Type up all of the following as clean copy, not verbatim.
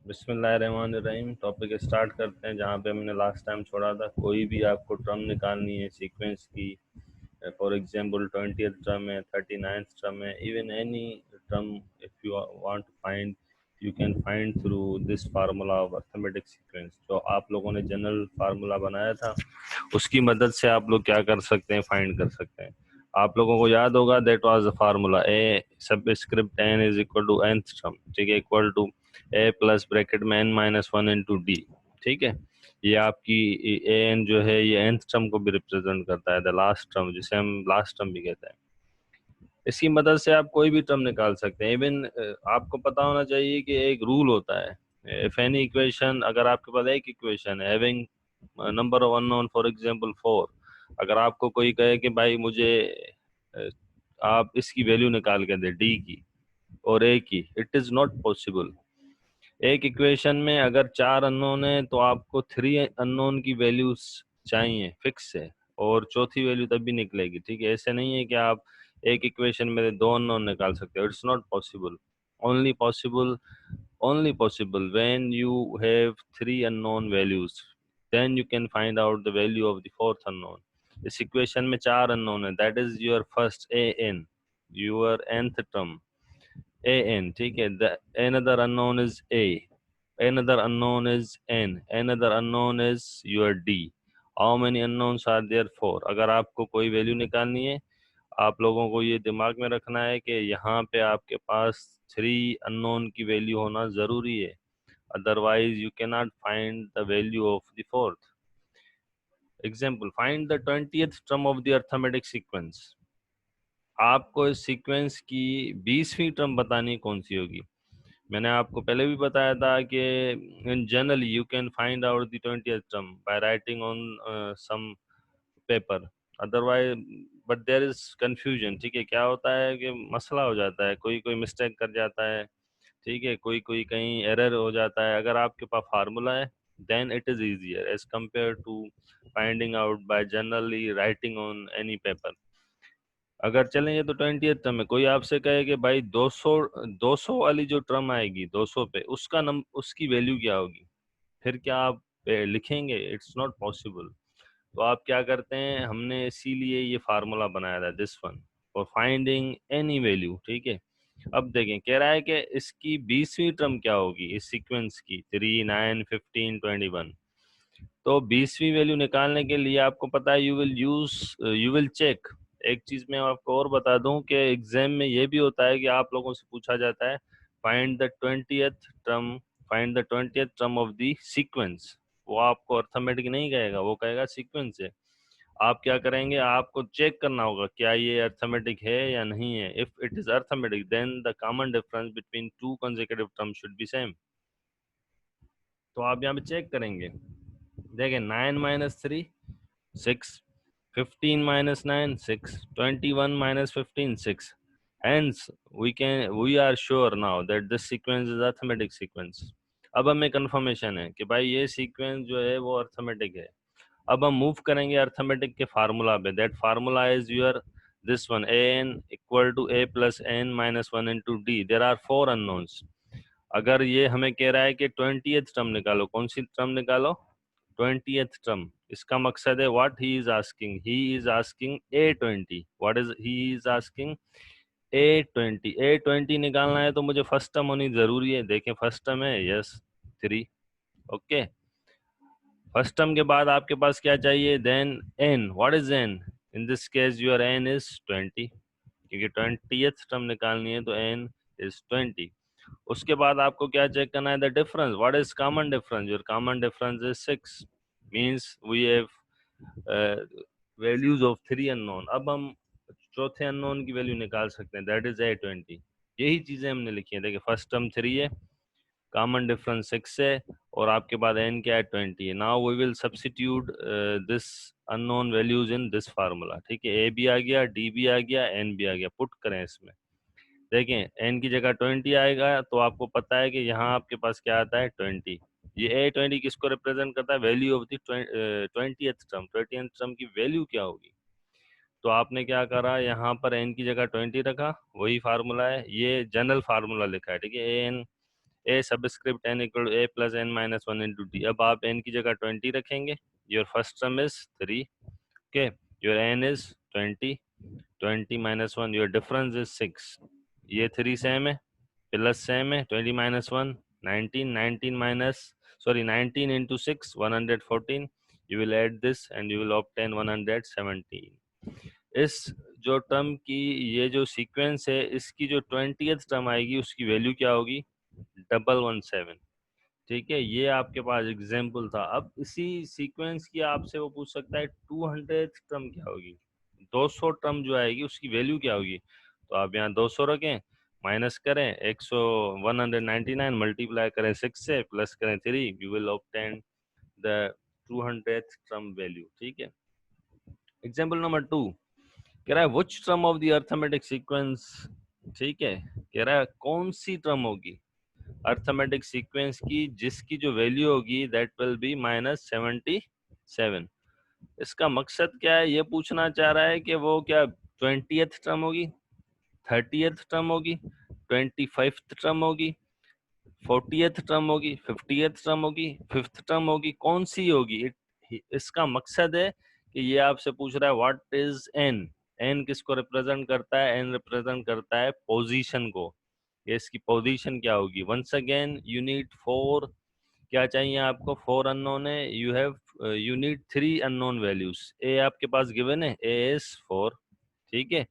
बिस्मिल्लाहिर्रहमानिर्रहीम। Topic start करते हैं जहाँ पे हमने लास्ट टाइम छोड़ा था। कोई भी आपको टर्म निकालनी है सीक्वेंस की, फॉर एग्जांपल 20th टर्म है, 39th टर्म है, even any term if you want to find, you can find through this formula of arithmetic sequence. जो आप लोगों ने जनरल फार्मूला बनाया था उसकी मदद से आप लोग क्या कर सकते हैं, फाइंड कर सकते हैं। आप लोगों को याद होगा that was the formula a subscript n is equal to nth term, ठीक है, equal to A plus bracket में n minus one into d. ठीक है, ये आपकी ए एन जो है ये nth टर्म को भी रिप्रेजेंट करता है, द लास्ट टर्म, जिसे हम लास्ट टर्म भी कहते हैं। इसकी मदद से आप कोई भी टर्म निकाल सकते हैं। इवन आपको पता होना चाहिए कि एक रूल होता है, इफ एनी इक्वेशन, अगर आपके पास एक इक्वेशन है having number of unknown for example 4, अगर आपको कोई कहे कि भाई मुझे अ, आप इसकी वैल्यू निकाल के दे डी की और ए की, इट इज नॉट पॉसिबल। एक इक्वेशन में अगर चार अननोन है तो आपको थ्री अननोन की वैल्यूज चाहिए फिक्स है, और चौथी वैल्यू तभी निकलेगी। ठीक है, ऐसे नहीं है कि आप एक इक्वेशन में दो अननोन निकाल सकते हो। It's not possible. Only possible, only possible when you have three unknown values, then you can find out the value of the fourth unknown. इस इक्वेशन में चार अननोन है, that is your first a n, your nth term a n, ठीक है। the another unknown is a, another unknown is n, another unknown is your d. how many unknowns are there? four। अगर आपको कोई value निकालनी है, आप लोगों को ये दिमाग में रखना है कि यहाँ पे आपके पास थ्री अननोन की वैल्यू होना ज़रूरी है, otherwise you cannot find the value of the fourth. Example, find the 20th term of the arithmetic sequence। आपको इस सीक्वेंस की 20वीं टर्म बतानी कौन सी होगी। मैंने आपको पहले भी बताया था कि in generally you can find out the 20th term by writing on some paper, otherwise but there is confusion. ठीक है, क्या होता है कि मसला हो जाता है, कोई कोई मिस्टेक कर जाता है, ठीक है, कोई कोई कहीं एरर हो जाता है। अगर आपके पास फार्मूला है then it is easier as compare to finding out by generally writing on any paper. अगर चलेंगे तो 20th टर्म में कोई आपसे कहे कि भाई 200 वाली जो टर्म आएगी 200 पे, उसका उसकी वैल्यू क्या होगी, फिर क्या आप लिखेंगे? It's not possible. तो आप क्या करते हैं, हमने इसीलिए ये फार्मूला बनाया था, this one, for finding any value. ठीक है, अब देखें, कह रहा है कि इसकी 20वीं टर्म क्या होगी इस सीक्वेंस की, 3, 9, 15, 21। तो 20वीं वैल्यू निकालने के लिए आपको पता है यू विल चेक। एक चीज मैं आपको और बता दूं कि एग्जाम में ये भी होता है कि आप लोगों से पूछा जाता है find the 20th term, find the 20th term of the sequence. वो आपको अर्थमेटिक नहीं कहेगा, वो कहेगा सीक्वेंस है। आप क्या करेंगे, आपको चेक करना होगा क्या ये अर्थमेटिक है या नहीं है। If it is arithmetic then the common difference between two consecutive term should be same. तो आप यहाँ पे चेक करेंगे, देखें, 9 - 3 6, 15 - 9 6, 21 - 15 6। Hence we are sure now that this sequence is arithmetic sequence। अब हमें कंफर्मेशन है कि भाई ये सीक्वेंस जो है वो अर्थमेटिक है। अब हम मूव करेंगे अर्थमेटिक के फार्मूला पे। That formula is your this one, a n equal to A plus n minus one into d. There are four unknowns. अगर ये हमें कह रहा है कि 20th टर्म निकालो, कौन सी टर्म निकालो? 20th term. इसका मकसद है what he is asking A20। What is he is asking? A20। A20 निकालना है तो मुझे फर्स्ट टर्म होनी जरूरी है। देखें, फर्स्ट टर्म है, यस, 3। ओके, फर्स्ट टर्म के बाद आपके पास क्या चाहिए? Then n। What is n? In this case your n is 20, क्योंकि 20th टर्म निकालनी है तो n इज 20। उसके बाद आपको क्या चेक करना है? The difference. What is common difference? Your common difference is 6, means we have values of three unknown. अब हम चौथे अननोन की वैल्यू निकाल सकते हैं, दैट इज A20। यही चीजें हमने लिखी हैं। देखिए, फर्स्ट टर्म 3 है, कॉमन डिफरेंस 6 है, और आपके बाद n क्या है? 20 है। Now we will substitute this unknown values in this formula. ठीक है, a भी आ गया, d भी आ गया, n भी आ गया। पुट करें इसमें, देखें, n की जगह 20 आएगा तो आपको पता है कि यहाँ आपके पास क्या आता है? 20। ये A20 किसको रिप्रेजेंट करता है? Value of the 20th term. 20th term की वैल्यू क्या होगी? तो आपने क्या करा, यहाँ पर n की जगह 20 रखा, वही फार्मूला है, ये जनरल फार्मूला लिखा है। ठीक है, an a subscript n equal to A plus n minus one into d. अब आप n की जगह 20 रखेंगे, your first term is 3, okay, your n is 20, 20 minus one, your difference is 6, ये 3 सेम है, प्लस सेम है, 20 minus one 19, 19 minus sorry 19 into 6 114, you will add this and you will obtain 117। इस जो टर्म की ये जो सीक्वेंस है, इसकी जो 20th टर्म आएगी उसकी वैल्यू क्या होगी, 117। ठीक है, ये आपके पास एग्जाम्पल था। अब इसी सीक्वेंस की आपसे वो पूछ सकता है 200th टर्म क्या होगी, 200 टर्म जो आएगी उसकी वैल्यू क्या होगी। तो आप यहाँ 200 रखें, माइनस करें 199 मल्टीप्लाई करें 6 से, प्लस करें 3, you will obtain the 200th term value. ठीक है, एग्जाम्पल नंबर 2 कह रहा है which term of the arithmetic sequence, ठीक है, कह रहा है कौन सी टर्म होगी अर्थमेटिक सीक्वेंस की जिसकी जो वैल्यू होगी दैट विल बी -77। इसका मकसद क्या है, ये पूछना चाह रहा है कि वो क्या 20th टर्म होगी, 30th टर्म होगी, 25th टर्म होगी, 40th टर्म होगी, 50th टर्म होगी, 5th टर्म होगी, कौन सी होगी। इसका मकसद है कि ये आपसे पूछ रहा है व्हाट इज एन, एन किसको रिप्रेजेंट करता है, एन रिप्रेजेंट करता है पोजीशन को, ये इसकी पोजीशन क्या होगी। वंस अगेन यू नीड 4, क्या चाहिए आपको, 4 अननोन है, यू नीड 3 अननोन वैल्यूज। ए आपके पास गिवन है, ए इज 4, ठीक है,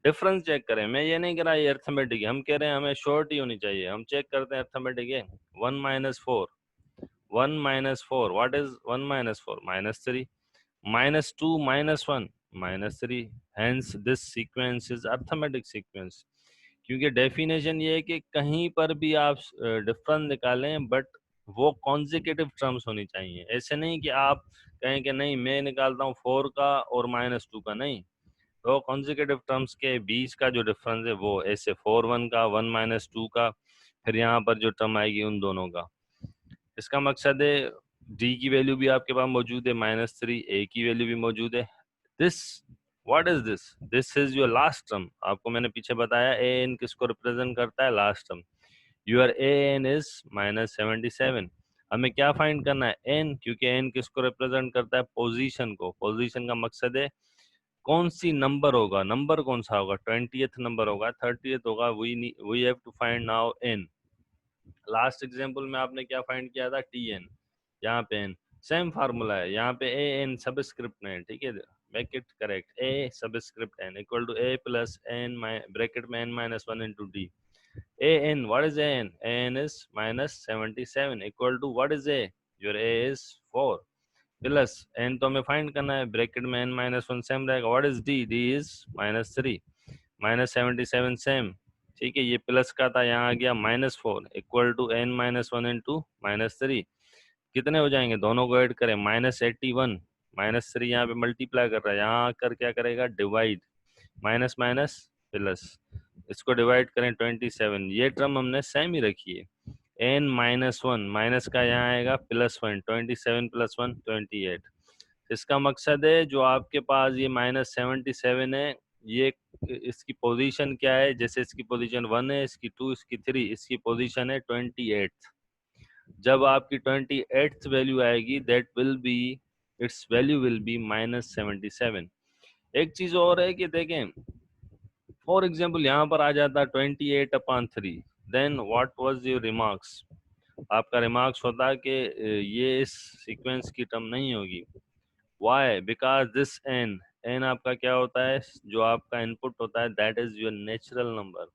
डिफरेंस चेक करें। मैं ये नहीं कह रहा ये अर्थमेटिक है, हम कह रहे हैं हमें श्योरिटी होनी चाहिए, हम चेक करते हैं अर्थमेटिक है। 1 minus 4, 1 minus 4, what is 1 minus 4, -3, -2 minus 1 -3, hence this sequence is arithmetic sequence. क्योंकि डेफिनेशन ये है कि कहीं पर भी आप डिफरेंस निकालें बट वो कॉन्जिक्यूटिव टर्म्स होनी चाहिए। ऐसे नहीं कि आप कहें कि नहीं मैं निकालता हूँ 4 का और -2 का, नहीं, तो कॉन्जिक्यूटिव टर्म्स के बीच का जो डिफरेंस है वो ऐसे 4 1 का, 1 -2 का, फिर यहाँ पर जो टर्म आएगी उन दोनों का। इसका मकसद है डी की वैल्यू भी आपके पास मौजूद है -3, ए की वैल्यू भी मौजूद है। This what is this, this is your last term. आपको मैंने पीछे बताया ए एन किसको रिप्रेजेंट करता है, last term. Your a N is -77। हमें क्या फाइंड करना है, एन, क्योंकि एन किसको रिप्रेजेंट करता है, पोजीशन को। पोजीशन का मकसद है कौन सी नंबर होगा, नंबर कौन सा होगा, 20th नंबर होगा, 30th होगा, we have to find now n. Last example में आपने क्या फाइंड किया था, टी एन, यहाँ पे एन, सेम फार्मूला है, यहाँ पे ए एन सबस्क्रिप्ट में है, ठीक है, make it correct, A subscript N equal to A plus N bracket में N minus one into D. A N, what is A N, A N is -77 equal to what is A, your A is 4 plus N तो हमें find करना है, bracket में N minus one same रहेगा, what is D, D is -3 -77 same, ठीक है, ये plus का था, यहाँ आ गया -4 equal to n minus one into -3, कितने हो जाएंगे, दोनों को ऐड करें, -81, -3 यहाँ पे मल्टीप्लाई कर रहा है, यहाँ आकर क्या करेगा, डिवाइड, माइनस माइनस प्लस, इसको डिवाइड करें 27, ये टर्म हमने सेम ही रखी है, एन -1 माइनस का यहाँ आएगा +1, 27 + 1 28। इसका मकसद है जो आपके पास ये -77 है, ये इसकी पोजीशन क्या है, जैसे इसकी पोजीशन 1 है, इसकी 2, इसकी 3, इसकी पोजीशन है 28। जब आपकी 28th वैल्यू आएगी that will be, it's value will be -77। एक चीज और है कि देखें, फॉर एग्जाम्पल यहाँ पर आ जाता 28/3, then what was your remarks, आपका रिमार्क्स होता कि ये इस सीक्वेंस की टर्म नहीं होगी। Why, because this n, n आपका क्या होता है, जो आपका इनपुट होता है that is your natural number.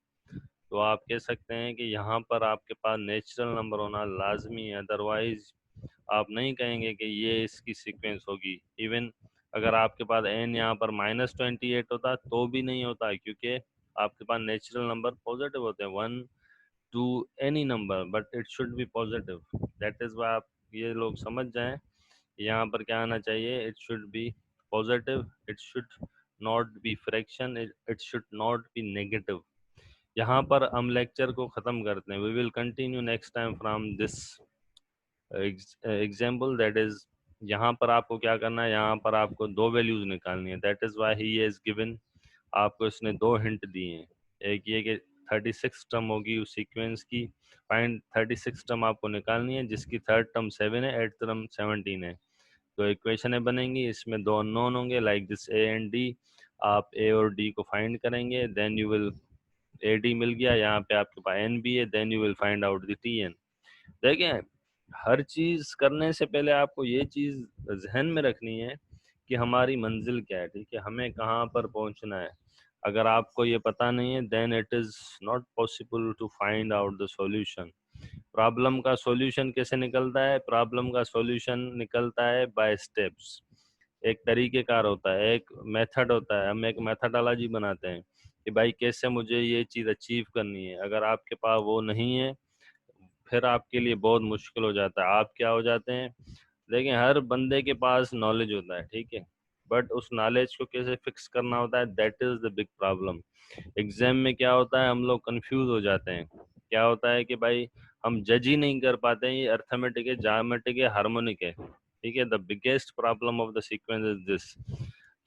तो आप कह सकते हैं कि यहाँ पर आपके पास नेचुरल नंबर होना लाजमी है, अदरवाइज आप नहीं कहेंगे कि ये इसकी सीक्वेंस होगी। इवन अगर आपके पास एन यहाँ पर -28 होता तो भी नहीं होता, क्योंकि आपके पास नेचुरल नंबर पॉजिटिव होते हैं, 1 to any number, but it should be positive. That is why आप ये लोग समझ जाएं, यहाँ पर क्या आना चाहिए, it should be positive, it should not be fraction, it should not be negative. यहाँ पर हम लेक्चर को ख़त्म करते हैं, we will continue next time from this example, that is यहाँ पर आपको क्या करना है, यहाँ पर आपको दो वैल्यूज निकालनी है, that is why he is given, आपको इसने दो हिंट दिए हैं, एक ये कि 36 टर्म होगी उस सीक्वेंस की, फाइंड 36 टर्म आपको निकालनी है जिसकी थर्ड टर्म 7 है, एट टर्म 17 है। तो इक्वेशनें बनेंगी, इसमें दो अननोन होंगे like this A and D. आप ए और डी को फाइंड करेंगे, then you will, A D मिल गया, यहाँ पे आपके पास एन भी है, then you will find out the T N. देखें, हर चीज करने से पहले आपको ये चीज जहन में रखनी है कि हमारी मंजिल क्या है, ठीक है, हमें कहाँ पर पहुंचना है। अगर आपको ये पता नहीं है, then it is not possible to find out the solution. Problem का सॉल्यूशन कैसे निकलता है? प्रॉब्लम का सॉल्यूशन निकलता है बाय स्टेप्स। एक तरीकेकार होता है, एक मेथड होता है, हम एक मेथडोलॉजी बनाते हैं कि भाई कैसे मुझे ये चीज़ अचीव करनी है। अगर आपके पास वो नहीं है, फिर आपके लिए बहुत मुश्किल हो जाता है। आप क्या हो जाते हैं, देखिए हर बंदे के पास नॉलेज होता है, ठीक है, बट उस नॉलेज को कैसे फिक्स करना होता है, that is the big problem. Exam में क्या होता है, हम लोग कंफ्यूज हो जाते हैं। क्या होता है कि भाई हम जज ही नहीं कर पाते हैं ये अर्थमेटिक है, ज्योमेट्रिक है, हार्मोनिक है, ठीक है। The biggest problem of the sequence is this,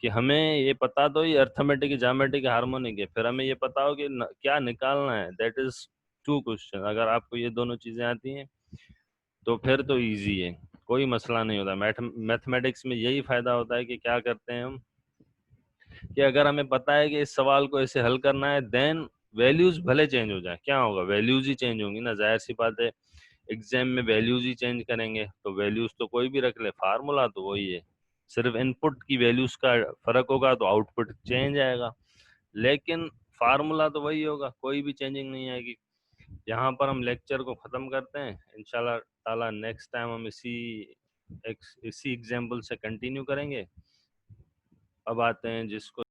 कि हमें ये पता तो ये अर्थमेटिक, ज्योमेट्रिक, हार्मोनिक है, फिर हमें ये पता हो कि क्या निकालना है, दैट इज टू क्वेश्चन। अगर आपको ये दोनों चीजें आती हैं तो फिर तो इजी है, कोई मसला नहीं होता। मैथमेटिक्स में यही फायदा होता है कि क्या करते हैं हम, कि अगर हमें पता है कि इस सवाल को ऐसे हल करना है, देन वैल्यूज भले चेंज हो जाए, क्या होगा, वैल्यूज ही चेंज होंगी ना, जाहिर सी बात है। एग्जाम में वैल्यूज ही चेंज करेंगे तो वैल्यूज तो कोई भी रख ले, फार्मूला तो वही है, सिर्फ इनपुट की वैल्यूज का फर्क होगा तो आउटपुट चेंज आएगा, लेकिन फार्मूला तो वही होगा, कोई भी चेंजिंग नहीं आएगी। यहाँ पर हम लेक्चर को ख़त्म करते हैं, इंशाल्लाह ताला नेक्स्ट टाइम हम इसी एग्जाम्पल से कंटिन्यू करेंगे। अब आते हैं जिसको